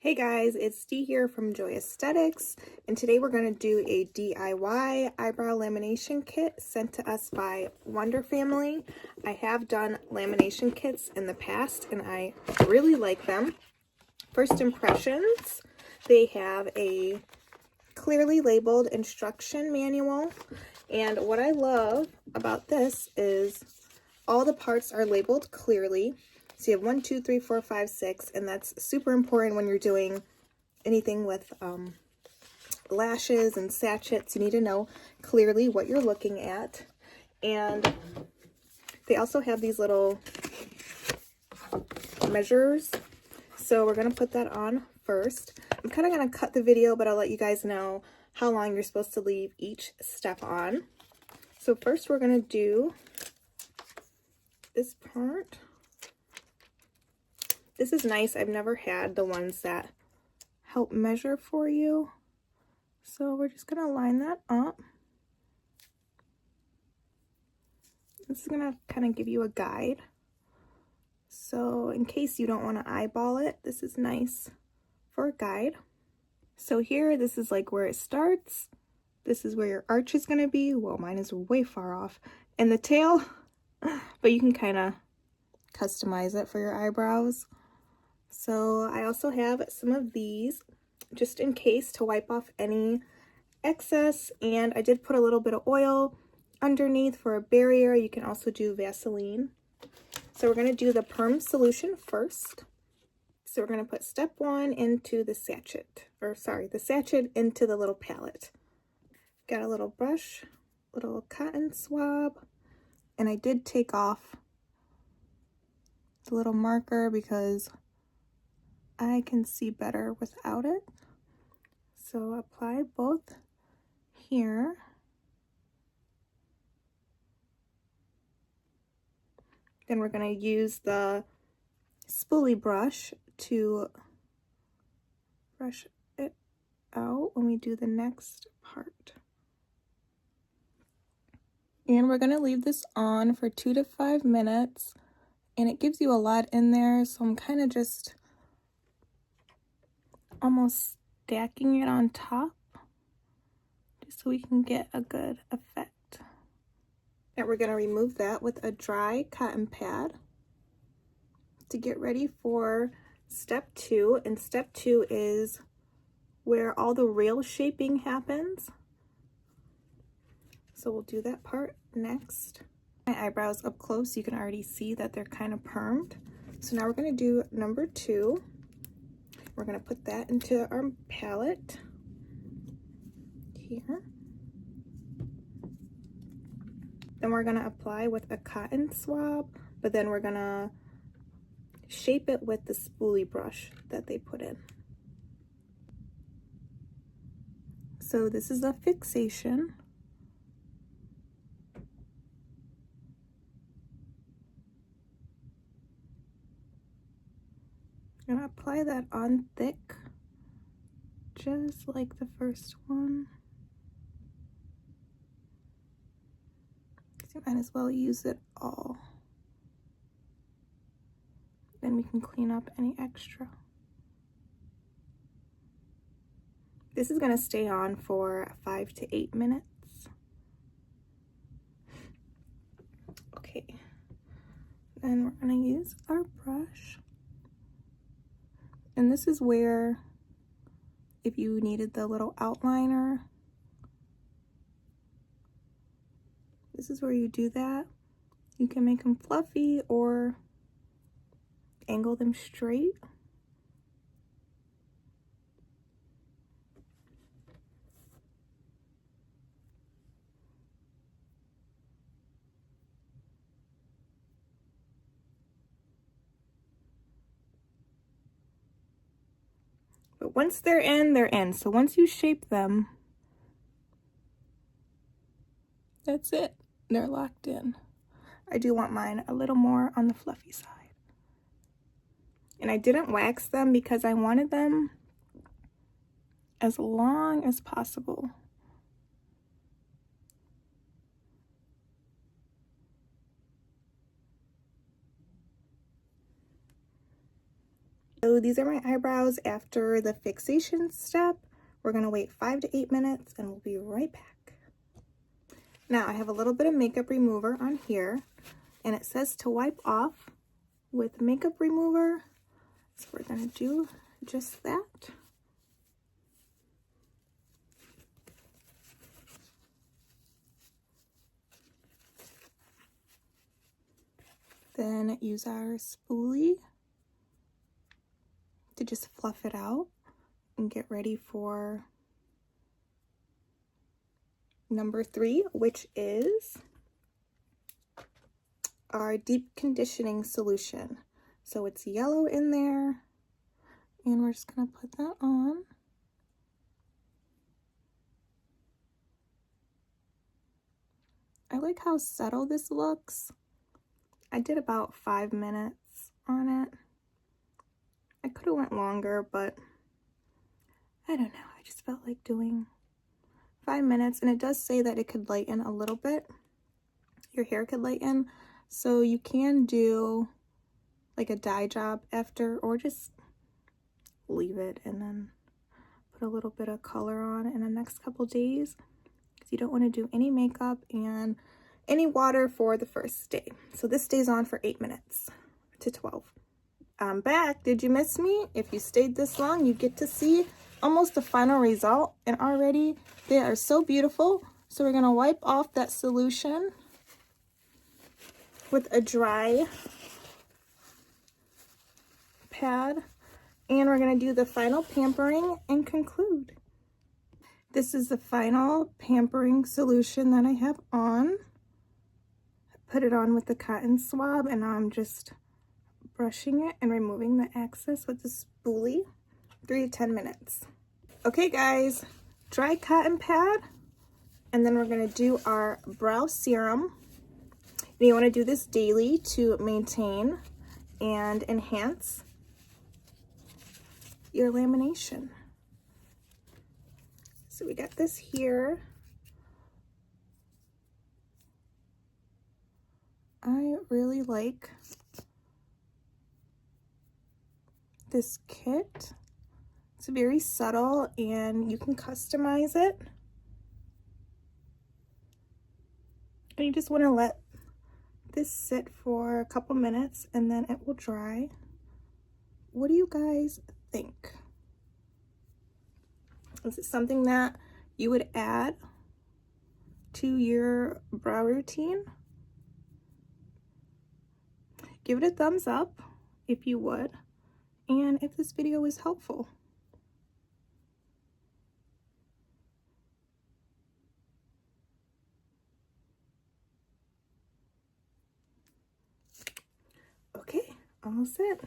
Hey guys, it's Dee here from Joy Aesthetics, and today we're going to do a DIY eyebrow lamination kit sent to us by Wonder Family. I have done lamination kits in the past and I really like them. First impressions, they have a clearly labeled instruction manual, and what I love about this is all the parts are labeled clearly. So you have 1, 2, 3, 4, 5, 6, and that's super important when you're doing anything with lashes and sachets. You need to know clearly what you're looking at. And they also have these little measures. So we're going to put that on first. I'm kind of going to cut the video, but I'll let you guys know how long you're supposed to leave each step on. So first we're going to do this part. This is nice. I've never had the ones that help measure for you. So we're just going to line that up. This is going to kind of give you a guide. So in case you don't want to eyeball it, this is nice for a guide. So here, this is like where it starts. This is where your arch is going to be. Well, mine is way far off. And the tail, but you can kind of customize it for your eyebrows. So I also have some of these just in case to wipe off any excess, and I did put a little bit of oil underneath for a barrier. You can also do Vaseline. So we're going to do the perm solution first. So we're going to put step 1 into the sachet, the sachet into the little palette. Got a little brush, little cotton swab, and I did take off the little marker because I can see better without it. So apply both here. Then we're going to use the spoolie brush to brush it out when we do the next part. And we're going to leave this on for 2 to 5 minutes. And it gives you a lot in there, so I'm kind of just almost stacking it on top just so we can get a good effect. And we're going to remove that with a dry cotton pad to get ready for step 2. And step 2 is where all the rail shaping happens. So we'll do that part next. My eyebrows up close, you can already see that they're kind of permed. So now we're going to do number 2. We're going to put that into our palette here. Then we're going to apply with a cotton swab, but then we're going to shape it with the spoolie brush that they put in. So this is a fixation. I'm going to apply that on thick, just like the first one. So you might as well use it all. Then we can clean up any extra. This is going to stay on for 5 to 8 minutes. Okay. Then we're going to use our brush. And this is where, if you needed the little outliner, this is where you do that. You can make them fluffy or angle them straight. But once they're in, they're in. So once you shape them, that's it. They're locked in. I do want mine a little more on the fluffy side. And I didn't wax them because I wanted them as long as possible. So these are my eyebrows after the fixation step. We're gonna wait 5 to 8 minutes and we'll be right back. Now I have a little bit of makeup remover on here and it says to wipe off with makeup remover. So we're gonna do just that. Then use our spoolie to just fluff it out and get ready for number 3, which is our deep conditioning solution. So it's yellow in there, and we're just gonna put that on. I like how subtle this looks. I did about 5 minutes on it. I could have went longer, but I don't know. I just felt like doing 5 minutes, and it does say that it could lighten a little bit. Your hair could lighten, so you can do like a dye job after, or just leave it and then put a little bit of color on in the next couple days, because you don't want to do any makeup and any water for the first day. So this stays on for 8 minutes to 12. I'm back. Did you miss me? If you stayed this long, you get to see almost the final result, and already they are so beautiful. So we're gonna wipe off that solution with a dry pad, and we're gonna do the final pampering and conclude. This is the final pampering solution that I have on. Put it on with the cotton swab, and now I'm just brushing it and removing the excess with the spoolie. 3 to 10 minutes. Okay guys, dry cotton pad, and then we're gonna do our brow serum. And you wanna do this daily to maintain and enhance your lamination. So we got this here. I really like this kit. It's very subtle and you can customize it. And you just want to let this sit for a couple minutes and then it will dry. What do you guys think? Is it something that you would add to your brow routine? Give it a thumbs up if you would, and if this video was helpful. Okay, almost it.